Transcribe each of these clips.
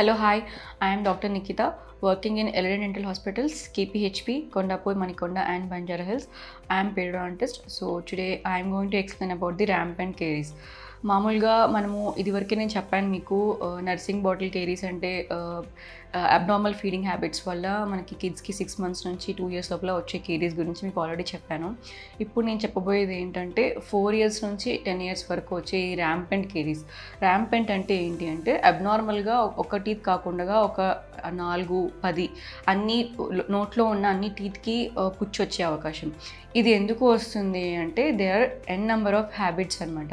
Hello, hi. I am Dr. Nikita, working in Elegant Dental Hospitals, KPHP, Kondapur, Manikonda, and Banjara Hills. I am periodontist. So today I am going to explain about the rampant caries. మామూలుగా మనము ఇదివరకే నేను చెప్పాను మీకు nursing bottle caries అంటే abnormal feeding habits వల్ల మనకి కిడ్స్కి 6 months నుంచి 2 years లోపల వచ్చే కేరీస్ గురించి మీకు ఆల్రెడీ చెప్పాను. ఇప్పుడు నేను చెప్పబోయేది ఏంటంటే 4 years నుంచి 10 years వరకు వచ్చే ఈ ర్యాంపెంట్ కేరీస్. ర్యాంపెంట్ అంటే ఏంటి అంటే అబ్నార్మల్గా ఒక టీత్ కాకుండా ఒక 4-10 అన్ని నోట్లో ఉన్న అన్ని టీత్కి పుచ్చొచ్చే అవకాశం. ఇది ఎందుకు వస్తుంది అంటే they are n number of habits అనమాట.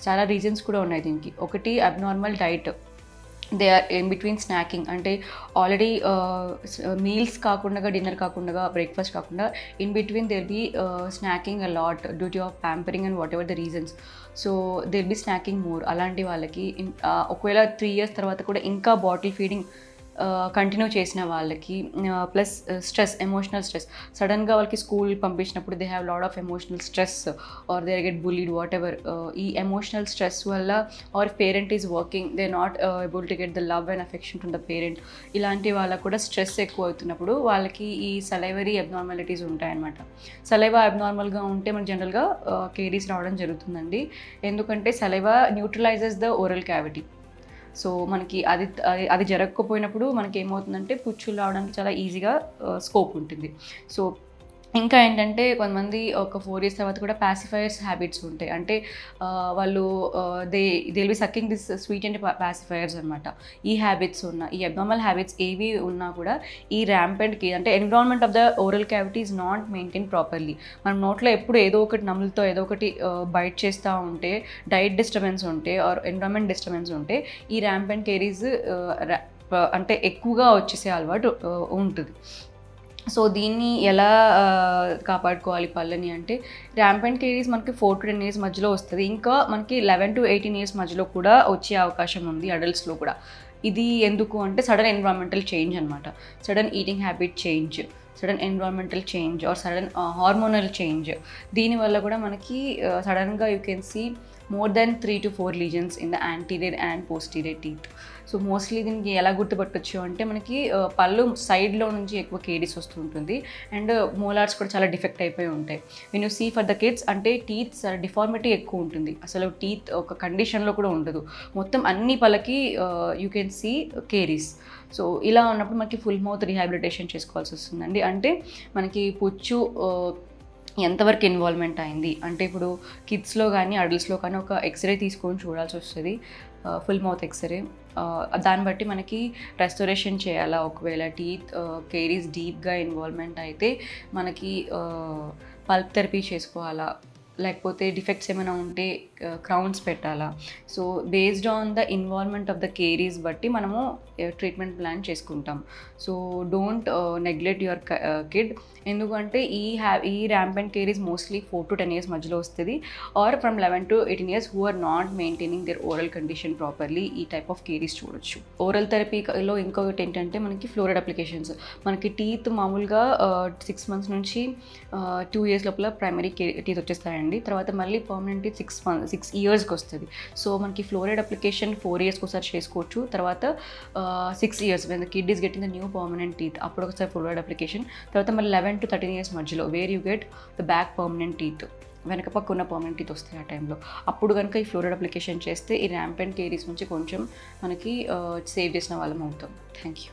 చాలా రీజన్స్ కూడా ఉన్నాయి దీనికి. ఒకటి abnormal diet, they are in between snacking అంటే ఆల్రెడీ మీల్స్ కాకుండా డిన్నర్ కాకుండా బ్రేక్ఫాస్ట్ కాకుండా in between they will be snacking a lot duty of pampering and whatever the reasons. So they will be snacking more. అలాంటి వాళ్ళకి ఒకవేళ 3 years తర్వాత కూడా ఇంకా బాటిల్ ఫీడింగ్ కంటిన్యూ చేసిన వాళ్ళకి, ప్లస్ స్ట్రెస్, ఎమోషనల్ స్ట్రెస్, సడన్గా వాళ్ళకి స్కూల్ పంపించినప్పుడు they have lot of emotional stress or they get bullied whatever. ఈ ఎమోషనల్ స్ట్రెస్ వల్ల or parent is working, they not able to get the love and affection from the parent, ఇలాంటి వాళ్ళకు కూడా stress ఎక్కువ అవుతున్నప్పుడు వాళ్ళకి ఈ salivary abnormalities ఉంటాయన్నమాట. సలైవా అబ్నార్మల్గా ఉంటే మనకి జనరల్గా కేరీస్ రావడం జరుగుతుందండి. ఎందుకంటే saliva neutralizes the oral cavity. So మనకి అది జరగకపోయినప్పుడు మనకి ఏమవుతుందంటే పుచ్చులు రావడానికి చాలా ఈజీగా స్కోప్ ఉంటుంది. సో ఇంకా ఏంటంటే కొంతమంది ఒక 4 years తర్వాత కూడా పాసిఫైయర్స్ హ్యాబిట్స్ ఉంటాయి. అంటే వాళ్ళు they will be sucking this sweet and pacifiers అనమాట. ఈ హ్యాబిట్స్ ఈ అబ్నార్మల్ హ్యాబిట్స్ ఏవి ఉన్నా కూడా ఈ ర్యాంపెంట్కి అంటే environment of the oral cavity is not maintain properly. మనం నోట్లో ఎప్పుడు ఏదో ఒకటి నములుతో ఏదో ఒకటి బైట్ చేస్తూ ఉంటే, డైట్ డిస్టర్బెన్స్ ఉంటే ఆర్ ఎన్విరాన్మెంట్ డిస్టర్బెన్స్ ఉంటే ఈ ర్యాంపెంట్ కేరీస్ అంటే ఎక్కువగా వచ్చేసే అలవాటు ఉంటుంది. సో దీన్ని ఎలా కాపాడుకోవాలి పళ్ళని అంటే ర్యాంపెంట్ కేరీస్ మనకి 4 to 10 years మధ్యలో వస్తుంది. ఇంకా మనకి 11 to 18 years మధ్యలో కూడా వచ్చే అవకాశం ఉంది అడల్ట్స్లో కూడా. ఇది ఎందుకు అంటే సడన్ ఎన్విరాన్మెంటల్ చేంజ్ అనమాట. Sudden eating habit change, sudden environmental change or sudden hormonal change. దీనివల్ల కూడా మనకి సడన్గా you can see more than 3 to 4 lesions in the anterior and posterior teeth. So mostly దీనికి ఎలా గుర్తుపట్టవచ్చు అంటే మనకి పళ్ళు సైడ్లో నుంచి ఎక్కువ కేరీస్ వస్తుంటుంది అండ్ మోలార్స్ కూడా చాలా డిఫెక్ట్ అయిపోయి ఉంటాయి. When you see for the kids అంటే టీత్ డిఫార్మిటీ ఎక్కువ ఉంటుంది, అసలు టీత్ ఒక కండిషన్లో కూడా ఉండదు, మొత్తం అన్ని పళ్ళకి you can see caries. So ఇలా ఉన్నప్పుడు మనకి ఫుల్ మౌత్ రీహాబిలిటేషన్ చేసుకోవాల్సి వస్తుందండి. అంటే మనకి పుచ్చు ఎంతవరకు ఇన్వాల్వ్మెంట్ అయింది అంటే ఇప్పుడు కిడ్స్లో కానీ అడల్ట్స్లో కానీ ఒక ఎక్స్రే తీసుకొని చూడాల్సి వస్తుంది, ఫుల్ మౌత్ ఎక్స్రే. దాన్ని బట్టి మనకి రెస్టోరేషన్ చేయాలా. ఒకవేళ టీత్ కేరీస్ డీప్గా ఇన్వాల్వ్మెంట్ అయితే మనకి పల్ప్ థెరపీ చేసుకోవాలా, లేకపోతే డిఫెక్ట్స్ ఏమైనా ఉంటే క్రౌన్స్ పెట్టాలా. So based on the involvement of the caries బట్టి మనము ట్రీట్మెంట్ ప్లాన్ చేసుకుంటాం. So don't neglect your kid. ఎందుకంటే ఈ rampant caries mostly 4 to 10 years మధ్యలో వస్తుంది or from 11 to 18 years who are not maintaining their oral condition properly ఈ type of caries చూడొచ్చు. Oral థెరపీలో ఇంకొకటి ఏంటంటే మనకి ఫ్లోరైడ్ అప్లికేషన్స్. మనకి టీత్ మామూలుగా 6 months నుంచి 2 years లోపల ప్రైమరీ టీత్ వచ్చేస్తాయండి. తర్వాత మళ్ళీ పర్మనెంట్ టీత్ 6 yearsకి వస్తుంది. సో మనకి ఫ్లోరైడ్ అప్లికేషన్ 4 yearsకి ఒకసారి చేసుకోవచ్చు. తర్వాత 6 years when the kid is getting the new permanent teeth అప్పుడు ఒకసారి ఫ్లోరైడ్ అప్లికేషన్. తర్వాత మళ్ళీ 11 to 13 years మధ్యలో where you get the back permanent teeth, వెనక పక్క ఉన్న పర్మనెంట్ టీత్ వస్తాయి ఆ టైంలో. అప్పుడు కనుక ఈ ఫ్లోరైడ్ అప్లికేషన్ చేస్తే ఈ ర్యాంపెంట్ కేరీస్ నుంచి కొంచెం మనకి సేవ్ చేసిన వాళ్ళం అవుతాం. Thank you.